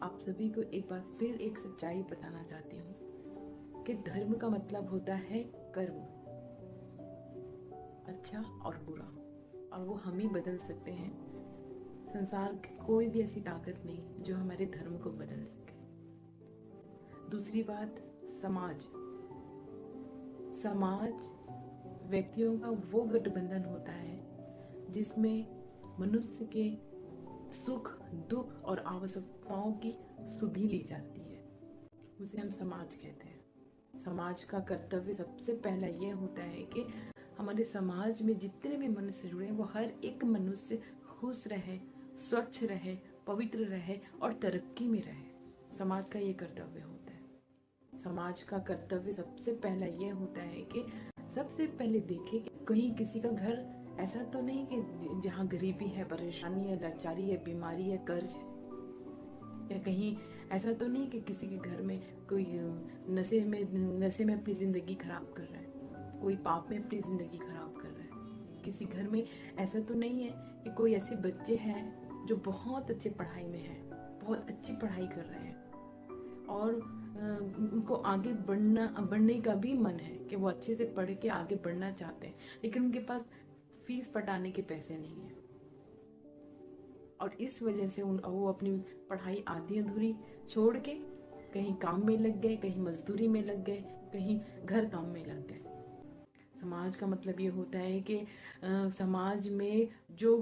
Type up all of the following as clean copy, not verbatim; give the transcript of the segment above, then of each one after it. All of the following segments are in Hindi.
आप सभी को एक बार फिर एक सच्चाई बताना चाहती हूँ कि धर्म का मतलब होता है कर्म, अच्छा और बुरा, और वो हम ही बदल सकते हैं। संसार की कोई भी ऐसी ताकत नहीं जो हमारे धर्म को बदल सके। दूसरी बात, समाज। समाज व्यक्तियों का वो गठबंधन होता है जिसमें मनुष्य के सुख दुख और आवश्यकताओं की सुधि ली जाती है, उसे हम समाज कहते हैं। समाज का कर्तव्य सबसे पहला ये होता है कि हमारे समाज में जितने भी मनुष्य जुड़े हैं वो हर एक मनुष्य खुश रहे, स्वच्छ रहे, पवित्र रहे और तरक्की में रहे। समाज का ये कर्तव्य होता है। समाज का कर्तव्य सबसे पहला ये होता है कि सबसे पहले देखे कि कहीं किसी का घर ऐसा तो नहीं कि जहाँ गरीबी है, परेशानी है, लाचारी है, बीमारी है, कर्ज है, या कहीं ऐसा तो नहीं कि किसी के घर में कोई नशे में अपनी जिंदगी खराब कर रहा है, कोई पाप में अपनी जिंदगी खराब कर रहा है। किसी घर में ऐसा तो नहीं है कि कोई ऐसे बच्चे हैं जो बहुत अच्छे पढ़ाई में हैं, बहुत अच्छी पढ़ाई कर रहे हैं और उनको आगे बढ़ने का भी मन है कि वो अच्छे से पढ़ के आगे बढ़ना चाहते हैं, लेकिन उनके पास फीस पटाने के पैसे नहीं है और इस वजह से वो अपनी पढ़ाई आधी अधूरी छोड़ के कहीं काम में लग गए, कहीं मजदूरी में लग गए, कहीं घर काम में लग गए। समाज का मतलब ये होता है कि समाज में जो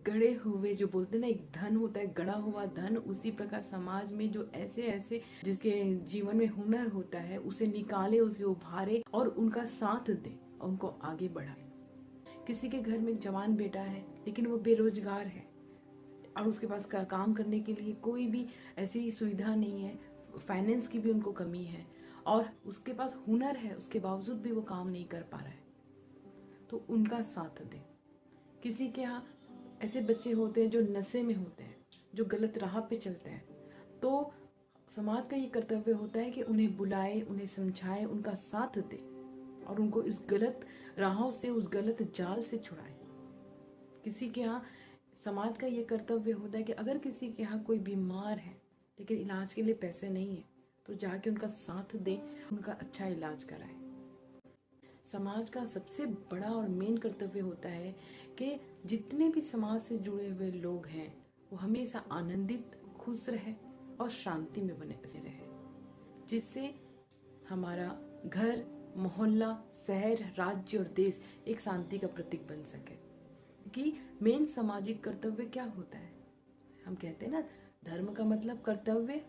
गड़े हुए, जो बोलते हैं ना, एक धन होता है, गड़ा हुआ धन, उसी प्रकार समाज में जो ऐसे ऐसे जिसके जीवन में हुनर होता है उसे निकाले, उसे उभारे और उनका साथ दे, उनको आगे बढ़ाए। किसी के घर में जवान बेटा है लेकिन वो बेरोजगार है और उसके पास काम करने के लिए कोई भी ऐसी सुविधा नहीं है, फाइनेंस की भी उनको कमी है और उसके पास हुनर है, उसके बावजूद भी वो काम नहीं कर पा रहा है, तो उनका साथ दे। किसी के यहाँ ऐसे बच्चे होते हैं जो नशे में होते हैं, जो गलत राह पे चलते हैं, तो समाज का ये कर्तव्य होता है कि उन्हें बुलाए, उन्हें समझाए, उनका साथ दे और उनको इस गलत राहों से, उस गलत जाल से छुड़ाए। किसी के यहाँ समाज का ये कर्तव्य होता है कि अगर किसी के यहाँ कोई बीमार है लेकिन इलाज के लिए पैसे नहीं है तो जाके उनका साथ दे, उनका अच्छा इलाज कराए। समाज का सबसे बड़ा और मेन कर्तव्य होता है कि जितने भी समाज से जुड़े हुए लोग हैं वो हमेशा आनंदित, खुश रहे और शांति में बने रहे, जिससे हमारा घर, मोहल्ला, शहर, राज्य और देश एक शांति का प्रतीक बन सके। कि मेन सामाजिक कर्तव्य क्या होता है, हम कहते हैं ना, धर्म का मतलब कर्तव्य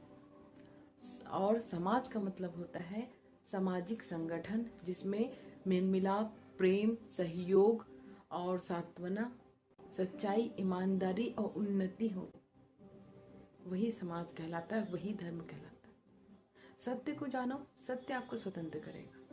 और समाज का मतलब होता है सामाजिक संगठन, जिसमें मेल मिलाप, प्रेम, सहयोग और सांत्वना, सच्चाई, ईमानदारी और उन्नति हो। वही समाज कहलाता है, वही धर्म कहलाता है। सत्य को जानो, सत्य आपको स्वतंत्र करेगा।